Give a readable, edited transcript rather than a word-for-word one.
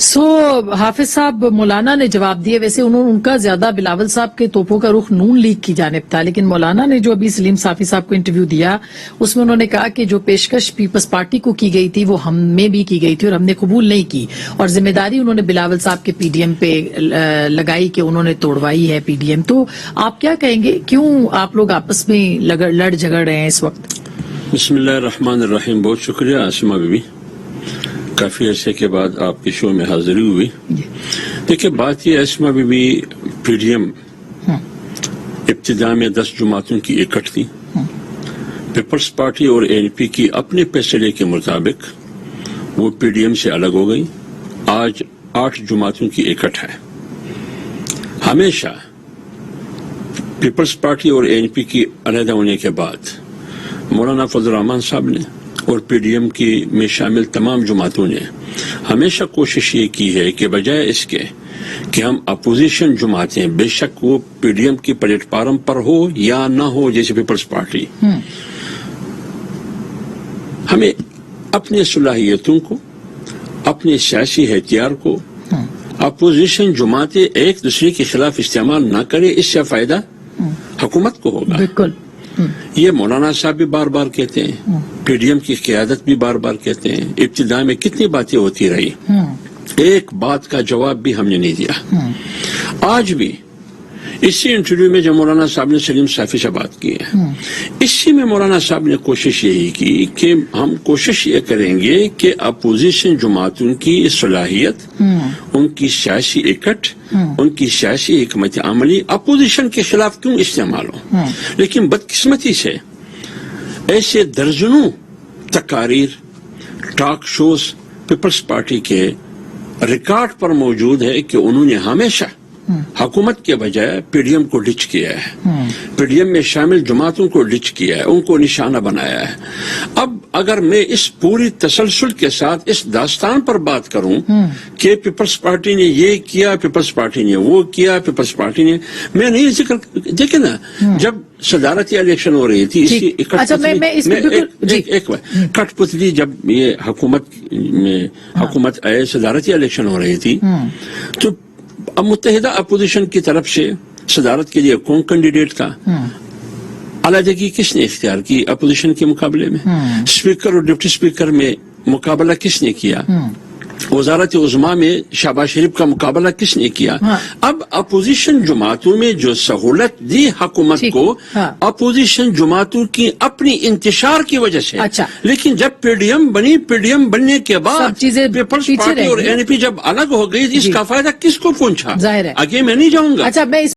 حافظ صاحب مولانا نے جواب دیے. ویسے ان کا زیادہ بلاول صاحب کے توپوں کا رخ نون لیگ کی جانب تھا, لیکن مولانا نے جو ابھی سلیم صافی صاحب کو انٹرویو دیا اس میں انہوں نے کہا کہ جو پیشکش پیپلز پارٹی کو کی گئی تھی وہ ہم میں بھی کی گئی تھی اور ہم نے قبول نہیں کی, اور ذمہ داری انہوں نے بلاول صاحب کے پی ڈی ایم پہ لگائی کہ انہوں نے توڑوائی ہے پی ڈی ایم. تو آپ کیا کہیں گے, کیوں آپ لوگ آپس میں لڑ جھگڑ رہے ہیں اس وقت؟ بسم اللہ الرحمن الرحیم. بہت شکریہ آسمہ بی بی, کافی عرصے کے بعد آپ کے شو میں حاضری ہوئی. دیکھیں بات یہ آسمہ بی بی, پی ڈی ایم ابتدا میں 10 جماعتوں کی اکٹھ تھی. پیپلز پارٹی اور این پی کی اپنے فیصلے کے مطابق وہ پی ڈی ایم سے الگ ہو گئی. آج 8 جماعتوں کی اکٹھ ہے. ہمیشہ پیپلز پارٹی اور این پی کی علیحدہ ہونے کے بعد مولانا فضل الرحمان صاحب نے اور پی ڈی ایم کی میں شامل تمام جماعتوں نے ہمیشہ کوشش یہ کی ہے کہ بجائے اس کے کہ ہم اپوزیشن جماعتیں, بے شک وہ پی ڈی ایم کی پلیٹ فارم پر ہو یا نہ ہو, جیسے پیپلز پارٹی, ہمیں اپنی صلاحیتوں کو, اپنے سیاسی احتیاط کو اپوزیشن جماعتیں ایک دوسرے کے خلاف استعمال نہ کرے. اس سے فائدہ حکومت کو ہوگا. بالکل. یہ مولانا صاحب بھی بار بار کہتے ہیں, پی ڈی ایم کی قیادت بھی بار بار کہتے ہیں. ابتدا میں کتنی باتیں ہوتی رہی, ایک بات کا جواب بھی ہم نے نہیں دیا. آج بھی اسی انٹرویو میں جو مولانا صاحب نے سلیم صافی سے بات کی ہے, اسی میں مولانا صاحب نے کوشش یہی کی کہ ہم کوشش یہ کریں گے کہ اپوزیشن جماعتوں کی صلاحیت, ان کی سیاسی اکٹھ, ان کی سیاسی حکمت عملی اپوزیشن کے خلاف کیوں استعمال ہو. لیکن بدقسمتی سے ایسے درجنوں تقاریر, ٹاک شوز پیپلز پارٹی کے ریکارڈ پر موجود ہے کہ انہوں نے ہمیشہ حکومت کے بجائے پی ڈی ایم کو ڈچ کیا ہے, پی ڈی ایم میں شامل جماعتوں کو ڈچ کیا ہے, ان کو نشانہ بنایا ہے. اب اگر میں اس پوری تسلسل کے ساتھ اس داستان پر بات کروں کہ پیپلز پارٹی نے یہ کیا, پیپلز پارٹی نے وہ کیا, پیپلز پارٹی نے, میں نہیں ذکر, دیکھیں نا جب صدارتی الیکشن ہو رہی تھی, ایک کٹ پتلی, جب یہ حکومت آئے, صدارتی الیکشن ہو رہی تھی, تو اب متحدہ اپوزیشن کی طرف سے صدارت کے لیے کون کینڈیڈیٹ تھا, علیحدگی کس نے اختیار کی اپوزیشن کے مقابلے میں, اسپیکر اور ڈپٹی اسپیکر میں مقابلہ کس نے کیا, وزارت عظمیٰ میں شہباز شریف کا مقابلہ کس نے کیا. اب اپوزیشن جماعتوں میں جو سہولت دی حکومت کو, اپوزیشن جماعتوں کی اپنی انتشار کی وجہ سے. لیکن جب پی ڈی ایم بنی, پی ڈی ایم بننے کے بعد پیپلز پارٹی اور این پی جب الگ ہو گئی, اس کا فائدہ کس کو پہنچا, آگے میں نہیں جاؤں گا.